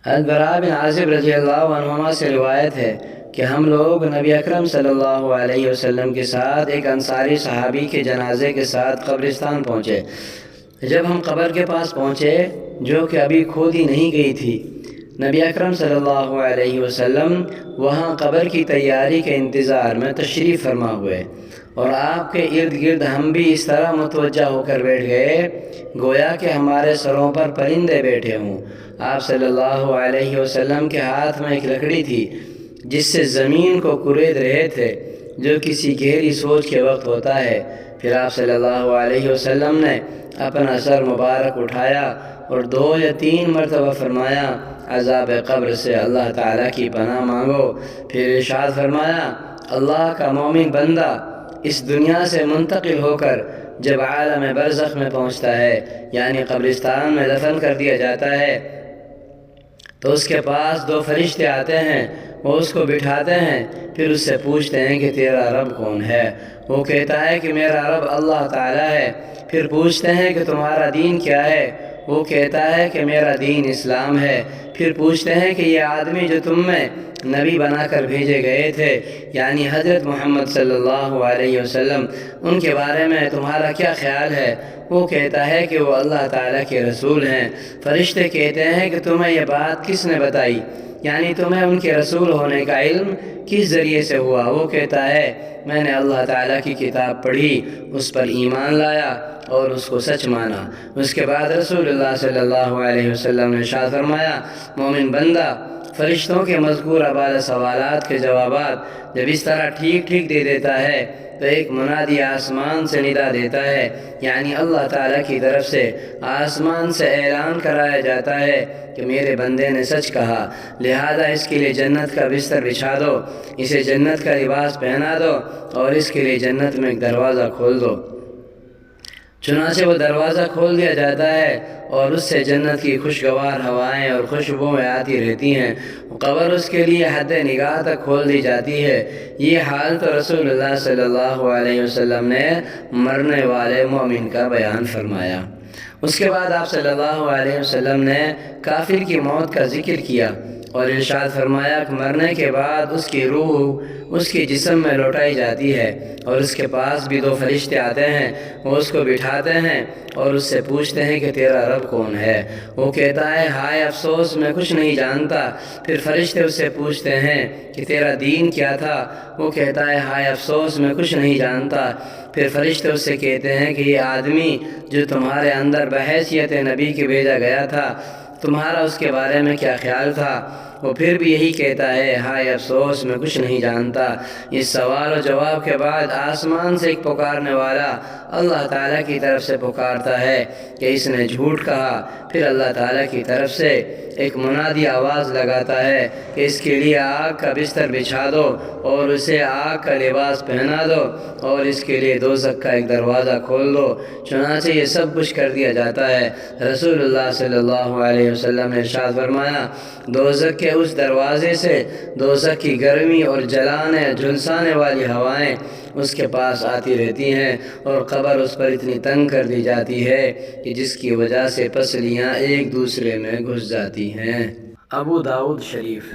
البراء بن عازب رضی اللہ عنہما سے روایت ہے کہ ہم لوگ نبی اکرم صلی اللہ علیہ وسلم کے ساتھ ایک انصاری صحابی کے جنازے کے ساتھ قبرستان پہنچے۔ جب ہم قبر کے پاس پہنچے جو کہ ابھی کھودی نہیں گئی تھی، نبی اکرم صلی اللہ علیہ وسلم وہاں قبر کی تیاری کے انتظار میں تشریف فرما ہوئے، اور آپ کے ارد گرد ہم بھی اس طرح متوجہ ہو کر بیٹھ گئے گویا کہ ہمارے سروں پر پرندے بیٹھے ہوں۔ آپ صلی اللہ علیہ وسلم کے ہاتھ میں ایک لکڑی تھی جس سے زمین کو کورید رہے تھے، جو کسی گہری سوچ کے وقت ہوتا ہے۔ پھر آپ صلی اللہ علیہ وسلم نے اپنا سر مبارک اٹھایا اور 2 یا 3 مرتبہ فرمایا، عذاب قبر سے اللہ تعالیٰ کی پناہ مانگو۔ پھر ارشاد فرمایا، اللہ کا مومن بندہ اس دنیا سے منتقل ہو کر جب عالم برزخ میں پہنچتا ہے، یعنی قبرستان میں دفن کر دیا جاتا ہے، تو اس کے پاس 2 فرشتے آتے ہیں، وہ اس کو بٹھاتے ہیں، پھر اس سے پوچھتے ہیں کہ تیرا رب کون ہے؟ وہ کہتا ہے کہ میرا رب اللہ تعالیٰ ہے۔ پھر پوچھتے ہیں کہ تمہارا دین کیا ہے؟ وہ کہتا ہے کہ میرا دین اسلام ہے۔ پھر پوچھتے ہیں کہ یہ آدمی جو تم میں نبی بنا کر بھیجے گئے تھے، یعنی حضرت محمد صلی اللہ علیہ وسلم، ان کے بارے میں تمہارا کیا خیال ہے؟ وہ کہتا ہے کہ وہ اللہ تعالیٰ کے رسول ہیں۔ فرشتے کہتے ہیں کہ تمہیں یہ بات کس نے بتائی؟ یعنی تمہیں ان کے رسول ہونے کا علم کس ذریعے سے ہوا؟ وہ کہتا ہے میں نے اللہ تعالیٰ کی کتاب پڑھی، اس پر ایمان لایا اور اس کو سچ مانا۔ اس کے بعد رسول اللہ صلی اللہ علیہ وسلم نے ارشاد فرمایا، مومن بندہ فرشتوں کے مذکورہ بعض سوالات کے جوابات جب اس طرح ٹھیک ٹھیک دے دیتا ہے تو ایک منادی آسمان سے ندا دیتا ہے، یعنی اللہ تعالیٰ کی طرف سے آسمان سے اعلان کرایا جاتا ہے کہ میرے بندے نے سچ کہا، لہذا اس کے لیے جنت کا بستر بچھا دو، اسے جنت کا لباس پہنا دو اور اس کے لیے جنت میں ایک دروازہ کھول دو۔ چنانچہ وہ دروازہ کھول دیا جاتا ہے اور اس سے جنت کی خوشگوار ہوائیں اور خوشبوئیں آتی رہتی ہیں۔ قبر اس کے لیے حد نگاہ تک کھول دی جاتی ہے۔ یہ حال تو رسول اللہ صلی اللہ علیہ وسلم نے مرنے والے مومن کا بیان فرمایا۔ اس کے بعد آپ صلی اللہ علیہ وسلم نے کافر کی موت کا ذکر کیا اور ارشاد فرمایا کہ مرنے کے بعد اس کی روح اس کی جسم میں لوٹائی جاتی ہے، اور اس کے پاس بھی 2 فرشتے آتے ہیں، وہ اس کو بٹھاتے ہیں اور اس سے پوچھتے ہیں کہ تیرا رب کون ہے؟ وہ کہتا ہے ہائے افسوس میں کچھ نہیں جانتا۔ پھر فرشتے اس سے پوچھتے ہیں کہ تیرا دین کیا تھا؟ وہ کہتا ہے ہائے افسوس میں کچھ نہیں جانتا۔ پھر فرشتے اس سے کہتے ہیں کہ یہ آدمی جو تمہارے اندر بحیثیت نبی کے بھیجا گیا تھا، تمہارا اس کے بارے میں کیا خیال تھا؟ وہ پھر بھی یہی کہتا ہے ہائے افسوس میں کچھ نہیں جانتا۔ اس سوال و جواب کے بعد آسمان سے ایک پکارنے والا اللہ تعالیٰ کی طرف سے پکارتا ہے کہ اس نے جھوٹ کہا۔ پھر اللہ تعالیٰ کی طرف سے ایک منادی آواز لگاتا ہے کہ اس کے لیے آگ کا بستر بچھا دو اور اسے آگ کا لباس پہنا دو اور اس کے لیے دوزخ کا ایک دروازہ کھول دو۔ چنانچہ یہ سب کچھ کر دیا جاتا ہے۔ رسول اللہ صلی اللہ علیہ وسلم نے ارشاد فرمایا، دوزخ کے اس دروازے سے دوزخ کی گرمی اور جلانے جھلسانے والی ہوائیں اس کے پاس آتی رہتی ہیں، اور قبر اس پر اتنی تنگ کر دی جاتی ہے کہ جس کی وجہ سے پسلیاں ایک دوسرے میں گھس جاتی ہیں۔ ابو داؤد شریف۔